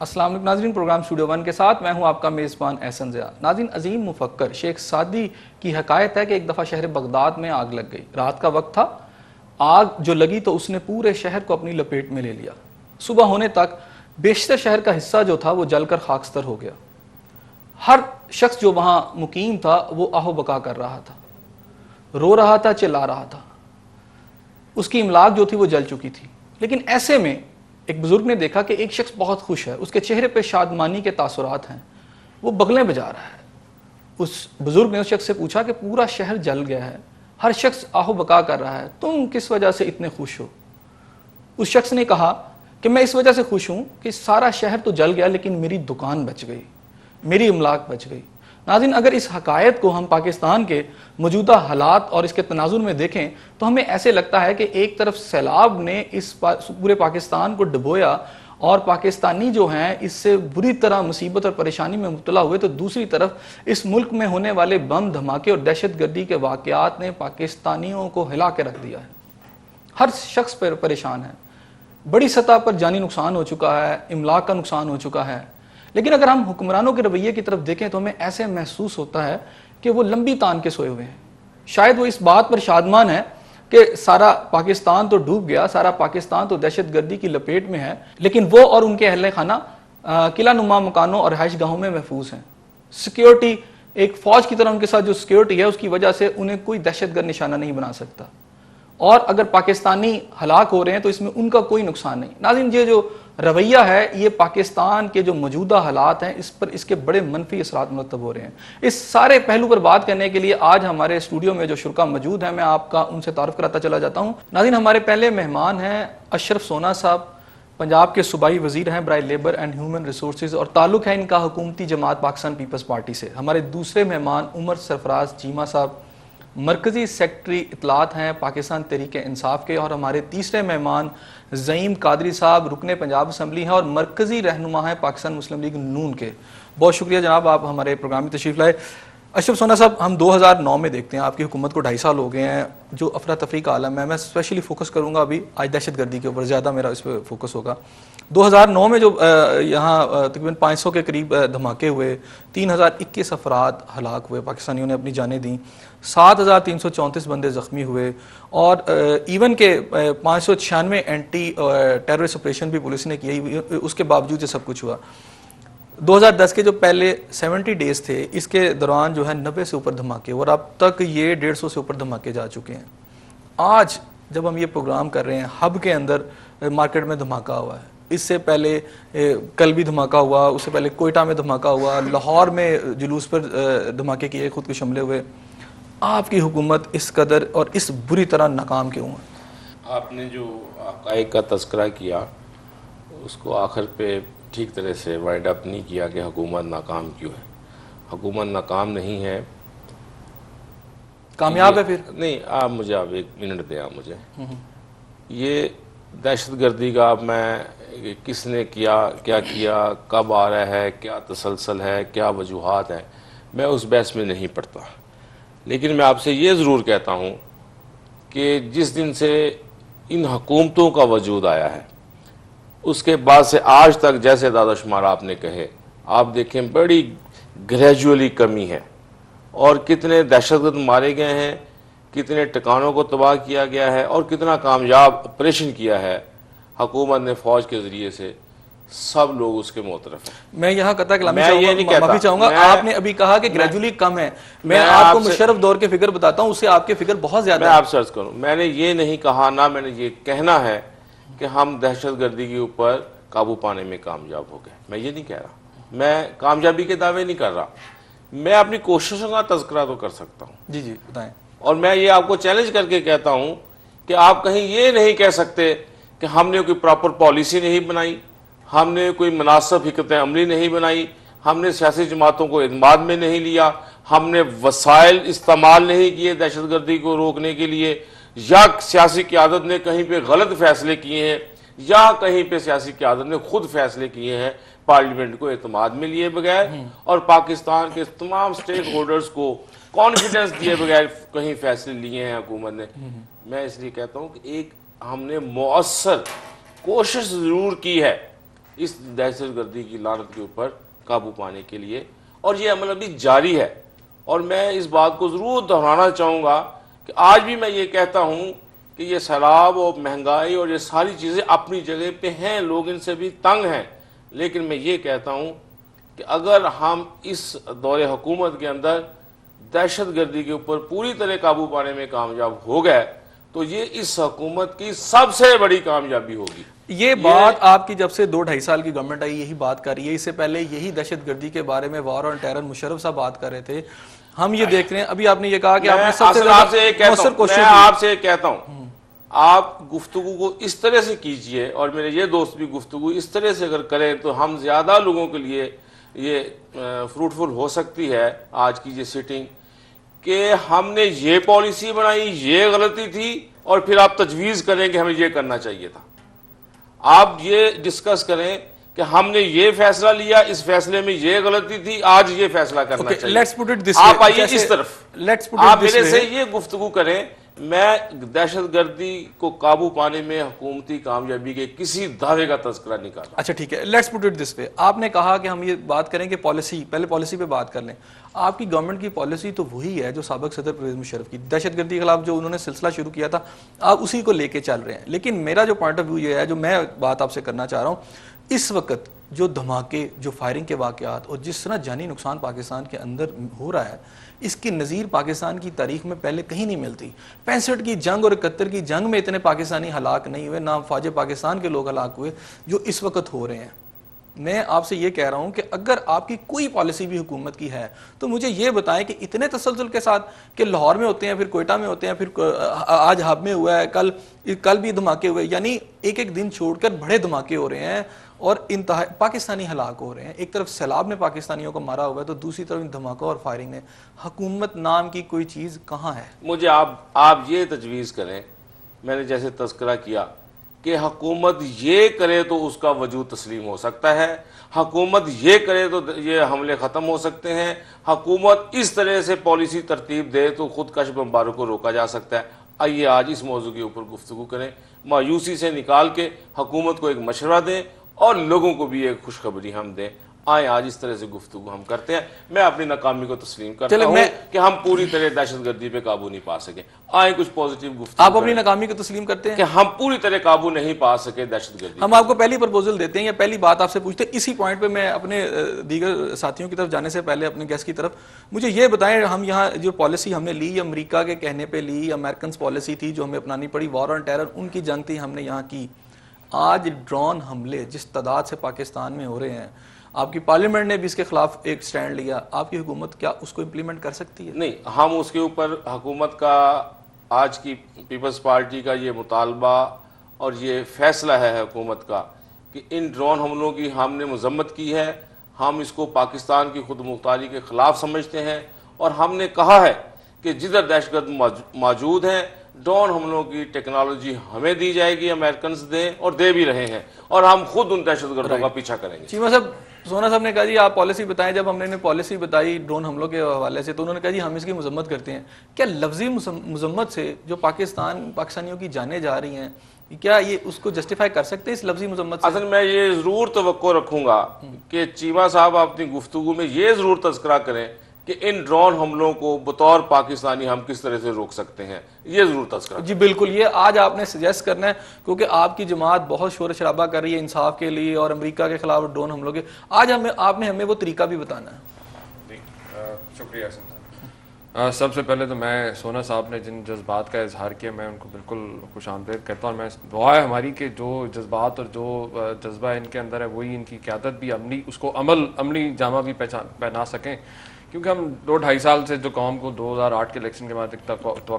السلام علیکم ناظرین، پروگرام اسٹوڈیو ون کے ساتھ میں ہوں آپ کا میزبان احسن ضیاء۔ ناظرین، عظیم مفکر شیخ سعدی کی حکایت ہے کہ ایک دفعہ شہر بغداد میں آگ لگ گئی۔ رات کا وقت تھا، آگ جو لگی تو اس نے پورے شہر کو اپنی لپیٹ میں لے لیا۔ صبح ہونے تک بیشتر شہر کا حصہ جو تھا وہ جل کر خاکستر ہو گیا۔ ہر شخص جو وہاں مقیم تھا وہ آہ و بکا کر رہا تھا، رو رہا تھا، چلا رہا تھا۔ اس کی املاک جو تھی وہ جل چکی تھی۔ لیکن ایسے میں ایک بزرگ نے دیکھا کہ ایک شخص بہت خوش ہے، اس کے چہرے پہ شادمانی کے تاثرات ہیں، وہ بغلیں بجا رہا ہے۔ اس بزرگ نے اس شخص سے پوچھا کہ پورا شہر جل گیا ہے، ہر شخص آہ و بکا کر رہا ہے، تم کس وجہ سے اتنے خوش ہو؟ اس شخص نے کہا کہ میں اس وجہ سے خوش ہوں کہ سارا شہر تو جل گیا لیکن میری دکان بچ گئی، میری املاک بچ گئی۔ ناظرین، اگر اس حکایت کو ہم پاکستان کے موجودہ حالات اور اس کے تناظر میں دیکھیں تو ہمیں ایسے لگتا ہے کہ ایک طرف سیلاب نے اس پورے پاکستان کو ڈبویا اور پاکستانی جو ہیں اس سے بری طرح مصیبت اور پریشانی میں مبتلا ہوئے، تو دوسری طرف اس ملک میں ہونے والے بم دھماکے اور دہشت گردی کے واقعات نے پاکستانیوں کو ہلا کے رکھ دیا ہے۔ ہر شخص پر پریشان ہے، بڑی سطح پر جانی نقصان ہو چکا ہے، املاک کا نقصان ہو چکا ہے۔ لیکن اگر ہم حکمرانوں کے رویے کی طرف دیکھیں تو ہمیں ایسے محسوس ہوتا ہے کہ وہ لمبی تان کے سوئے ہوئے ہیں۔ شاید وہ اس بات پر شادمان ہے کہ سارا پاکستان تو ڈوب گیا، سارا پاکستان تو دہشت گردی کی لپیٹ میں ہے، لیکن وہ اور ان کے اہل خانہ قلعہ نما مکانوں اور رہائش گاہوں میں محفوظ ہیں۔ سیکیورٹی، ایک فوج کی طرح ان کے ساتھ جو سیکیورٹی ہے اس کی وجہ سے انہیں کوئی دہشت گرد نشانہ نہیں بنا سکتا، اور اگر پاکستانی ہلاک ہو رہے ہیں تو اس میں ان کا کوئی نقصان نہیں۔ ناظرین، یہ جو رویہ ہے یہ پاکستان کے جو موجودہ حالات ہیں اس کے بڑے منفی اثرات مرتب ہو رہے ہیں۔ اس سارے پہلو پر بات کرنے کے لیے آج ہمارے اسٹوڈیو میں جو شرکا موجود ہیں میں آپ کا ان سے تعارف کراتا چلا جاتا ہوں۔ ناظرین، ہمارے پہلے مہمان ہیں اشرف سونا صاحب، پنجاب کے صوبائی وزیر ہیں برائے لیبر اینڈ ہیومن ریسورسز، اور تعلق ہے ان کا حکومتی جماعت پاکستان پیپلز پارٹی سے۔ ہمارے دوسرے مہمان عمر سرفراز چیمہ صاحب، مرکزی سیکرٹری اطلاعات ہیں پاکستان تحریک انصاف کے، اور ہمارے تیسرے مہمان زعیم قادری صاحب رکن پنجاب اسمبلی ہیں اور مرکزی رہنما ہیں پاکستان مسلم لیگ نون کے۔ بہت شکریہ جناب، آپ ہمارے پروگرام میں تشریف لائے۔ اشرف سونا صاحب، ہم 2009 میں دیکھتے ہیں آپ کی حکومت کو 2.5 سال ہو گئے ہیں، جو افراتفری کا عالم ہے۔ میں اسپیشلی فوکس کروں گا ابھی آج دہشت گردی کے اوپر، زیادہ میرا اس پہ فوکس ہوگا۔ 2009 میں جو یہاں تقریباً 500 کے قریب دھماکے ہوئے، 3021 افراد ہلاک ہوئے، پاکستانیوں نے اپنی جانیں دیں، 7334 بندے زخمی ہوئے، اور ایون کہ 596 اینٹی ٹیررسٹ آپریشن بھی پولیس نے کیا، اس کے باوجود یہ سب کچھ ہوا۔ 2010 کے جو پہلے 70 ڈیز تھے اس کے دوران جو ہے 90 سے اوپر دھماکے، اور اب تک یہ 150 سے اوپر دھماکے جا چکے ہیں۔ آج جب ہم یہ پروگرام کر رہے ہیں، ہب کے اندر مارکیٹ میں دھماکہ ہوا ہے، اس سے پہلے کل بھی دھماکہ ہوا، اس سے پہلے کوئٹہ میں دھماکہ ہوا، لاہور میں جلوس پر دھماکے کیے، خود کش حملے ہوئے۔ آپ کی حکومت اس قدر اور اس بری طرح ناکام کیوں ہے؟ آپ نے جو حقائق کا تذکرہ کیا اس کو آخر پہ ٹھیک طرح سے وائنڈ اپ نہیں کیا کہ حکومت ناکام کیوں ہے۔ حکومت ناکام نہیں ہے، کامیاب ہے پھر؟ نہیں، آپ مجھے آپ 1 منٹ دیں، آپ مجھے یہ دہشت گردی کا اب میں کس نے کیا، کیا کیا، کب آ رہا ہے، کیا تسلسل ہے، کیا وجوہات ہیں، میں اس بحث میں نہیں پڑتا۔ لیکن میں آپ سے یہ ضرور کہتا ہوں کہ جس دن سے ان حکومتوں کا وجود آیا ہے اس کے بعد سے آج تک جیسے دادا شمار آپ نے کہے، آپ دیکھیں بڑی گریجولی کمی ہے، اور کتنے دہشت گرد مارے گئے ہیں، کتنے ٹکانوں کو تباہ کیا گیا ہے، اور کتنا کامیاب آپریشن کیا ہے حکومت نے فوج کے ذریعے سے، سب لوگ اس کے معترف ہیں۔ میں یہاں قطع کلامی معافی چاہوں گا، آپ نے ابھی کہا کہ گریجولی کم ہے، میں آپ کو مشرف دور کے فگر بتاتا ہوں، اس سے آپ کے فگر بہت زیادہ میں آپ سے عرض کروں، میں نے یہ نہیں کہا، نہ میں نے یہ کہنا ہے کہ ہم دہشت گردی کے اوپر قابو پانے میں کامیاب ہو گئے، میں یہ نہیں کہہ رہا، میں کامیابی کے دعوے نہیں کر رہا، میں اپنی کوششوں کا تذکرہ تو کر سکتا ہوں۔ جی جی بتائیں۔ اور میں یہ آپ کو چیلنج کر کے کہتا ہوں کہ آپ کہیں یہ نہیں کہہ سکتے کہ ہم نے کوئی پراپر پالیسی نہیں بنائی، ہم نے کوئی مناسب حکمت عملی نہیں بنائی، ہم نے سیاسی جماعتوں کو اعتماد میں نہیں لیا، ہم نے وسائل استعمال نہیں کیے دہشت گردی کو روکنے کے لیے، یا سیاسی قیادت نے کہیں پہ غلط فیصلے کیے ہیں، یا کہیں پہ سیاسی قیادت نے خود فیصلے کیے ہیں پارلیمنٹ کو اعتماد میں لیے بغیر، اور پاکستان کے تمام سٹیک ہولڈرز کو کانفیڈنس دیے بغیر کہیں فیصلے لیے ہیں حکومت نے۔ میں اس لیے کہتا ہوں کہ ایک ہم نے مؤثر کوشش ضرور کی ہے اس دہشت گردی کی لعنت کے اوپر قابو پانے کے لیے، اور یہ عمل ابھی جاری ہے۔ اور میں اس بات کو ضرور دہرانا چاہوں گا کہ آج بھی میں یہ کہتا ہوں کہ یہ سیلاب اور مہنگائی اور یہ ساری چیزیں اپنی جگہ پہ ہیں، لوگ ان سے بھی تنگ ہیں، لیکن میں یہ کہتا ہوں کہ اگر ہم اس دور حکومت کے اندر دہشت گردی کے اوپر پوری طرح قابو پانے میں کامیاب ہو گئے تو یہ اس حکومت کی سب سے بڑی کامیابی ہوگی۔ یہ بات آپ کی جب سے 2-2.5 سال کی گورنمنٹ آئی یہی بات کر رہی ہے، اس سے پہلے یہی دہشت گردی کے بارے میں وار آن ٹیرر مشرف صاحب بات کر رہے تھے۔ ہم یہ دیکھ رہے ہیں، ابھی آپ نے یہ کہا کہ آپ نے سب سے زیادہ مؤثر کوشش کی۔ میں آپ سے کہتا ہوں آپ گفتگو کو اس طرح سے کیجئے، اور میرے یہ دوست بھی گفتگو اس طرح سے اگر کریں تو ہم زیادہ لوگوں کے لیے یہ فروٹفل ہو سکتی ہے آج کی یہ سیٹنگ، کہ ہم نے یہ پالیسی بنائی، یہ غلطی تھی، اور پھر آپ تجویز کریں کہ ہمیں یہ کرنا چاہیے تھا۔ آپ یہ ڈسکس کریں کہ ہم نے یہ فیصلہ لیا، اس فیصلے میں یہ غلطی تھی، آج یہ فیصلہ کرنا چاہیے۔ آپ آئیے اس طرف، آپ میرے سے یہ گفتگو کریں۔ میں دہشت گردی کو قابو پانے میں حکومتی کامیابی کے کسی دعوے کا تذکرہ نہیں کر رہا۔ اچھا ٹھیک ہے، لیٹس پٹ اٹ دس وے۔ آپ نے کہا کہ ہم یہ بات کریں کہ پالیسی، پہلے پالیسی پہ بات کر لیں۔ آپ کی گورنمنٹ کی پالیسی تو وہی ہے جو سابق صدر پرویز مشرف کی، دہشت گردی کے خلاف جو انہوں نے سلسلہ شروع کیا تھا آپ اسی کو لے کے چل رہے ہیں۔ لیکن میرا جو پوائنٹ آف ویو یہ ہے، جو میں بات آپ سے کرنا چاہ رہا ہوں، اس وقت جو دھماکے، جو فائرنگ کے واقعات اور جس طرح جانی نقصان پاکستان کے اندر ہو رہا ہے، اس کی نظیر پاکستان کی تاریخ میں پہلے کہیں نہیں ملتی۔ 65 کی جنگ اور 71 کی جنگ میں اتنے پاکستانی ہلاک نہیں ہوئے، نہ فوج پاکستان کے لوگ ہلاک ہوئے جو اس وقت ہو رہے ہیں۔ میں آپ سے یہ کہہ رہا ہوں کہ اگر آپ کی کوئی پالیسی بھی حکومت کی ہے تو مجھے یہ بتائیں کہ اتنے تسلسل کے ساتھ کہ لاہور میں ہوتے ہیں، پھر کوئٹہ میں ہوتے ہیں، پھر آج ہب میں ہوا ہے، کل بھی دھماکے ہوئے، یعنی ایک ایک دن چھوڑ کر بڑے دھماکے ہو رہے ہیں اور انتہائی پاکستانی ہلاک ہو رہے ہیں۔ ایک طرف سیلاب نے پاکستانیوں کو مارا ہوا ہے تو دوسری طرف دھماکوں اور فائرنگ نے۔ حکومت نام کی کوئی چیز کہاں ہے؟ مجھے آپ یہ تجویز کریں، میں نے جیسے تذکرہ کیا کہ حکومت یہ کرے تو اس کا وجود تسلیم ہو سکتا ہے، حکومت یہ کرے تو یہ حملے ختم ہو سکتے ہیں، حکومت اس طرح سے پالیسی ترتیب دے تو خودکش بمباروں کو روکا جا سکتا ہے۔ آئیے آج اس موضوع کے اوپر گفتگو کریں، مایوسی سے نکال کے حکومت کو ایک مشورہ دیں اور لوگوں کو بھی ایک خوشخبری ہم دیں۔ آئیں آج اس طرح سے گفتگو ہم کرتے ہیں۔ میں اپنی ناکامی کو تسلیم کرتا ہوں کہ ہم پوری طرح دہشت گردی پہ قابو نہیں پا سکے۔ آئیں کچھ پازیٹیو گفتگو آپ اپنی ناکامی کو تسلیم کرتے ہیں کہ ہم پوری طرح قابو نہیں پا سکے دہشت گردی۔ ہم آپ کو پہلی پرپوزل دیتے ہیں یا پہلی بات آپ سے پوچھتے ہیں، اسی پوائنٹ پہ میں اپنے دیگر ساتھیوں کی طرف جانے سے پہلے اپنے گیسٹ کی طرف مجھے یہ بتائیں، ہم یہاں جو پالیسی ہم نے لی امریکہ کے کہنے پہ لی، امریکنز پالیسی تھی جو ہمیں اپنانی پڑی، وار آن ٹیرر ان کی جنگ تھی ہم نے یہاں کی۔ آج ڈرون حملے جس تعداد سے پاکستان میں ہو رہے ہیں، آپ کی پارلیمنٹ نے بھی اس کے خلاف ایک سٹینڈ لیا، آپ کی حکومت کیا اس کو امپلیمنٹ کر سکتی ہے؟ نہیں، ہم اس کے اوپر حکومت کا، آج کی پیپلز پارٹی کا یہ مطالبہ اور یہ فیصلہ ہے حکومت کا کہ ان ڈرون حملوں کی ہم نے مذمت کی ہے، ہم اس کو پاکستان کی خود مختاری کے خلاف سمجھتے ہیں، اور ہم نے کہا ہے کہ جدھر دہشت گرد موجود ہیں ڈرون حملوں کی ٹیکنالوجی ہمیں دی جائے گی، امریکنز دیں اور دے بھی رہے ہیں، اور ہم خود ان دہشت گردوں کا پیچھا کریں گے۔ چیمہ صاحب، سونا صاحب نے کہا جی آپ پالیسی بتائیں، جب ہم نے پالیسی بتائی ڈرون حملوں کے حوالے سے تو انہوں نے کہا جی ہم اس کی مذمت کرتے ہیں۔ کیا لفظی مذمت سے جو پاکستانیوں کی جانیں جا رہی ہیں، کیا یہ اس کو جسٹیفائی کر سکتے ہیں اس لفظی مذمت سے؟ اصل میں یہ ضرور توقع رکھوں گا کہ چیمہ صاحب اپنی گفتگو میں یہ ضرور تذکرہ کریں کہ ان ڈرون حملوں کو بطور پاکستانی ہم کس طرح سے روک سکتے ہیں، یہ ضرور تذکرہ۔ جی بالکل، یہ آج آپ نے سجیسٹ کرنا ہے کیونکہ آپ کی جماعت بہت شور شرابہ کر رہی ہے انصاف کے لیے اور امریکہ کے خلاف ڈرون حملوں کے۔ آج آپ نے ہمیں وہ طریقہ بھی بتانا ہے۔ جی شکریہ حسن صاحب۔ سب سے پہلے تو میں سونا صاحب نے جن جذبات کا اظہار کیا میں ان کو بالکل خوش آمدید کہتا ہوں، اور میں دعا ہے ہماری کہ جو جذبات اور جو جذبہ ان کے اندر ہے وہی ان کی قیادت بھی عملی، اس کو عملی جامہ بھی پہنا سکیں، کیونکہ ہم 2-2.5 سال سے جو قوم کو 2008 کے الیکشن کے بعد توقع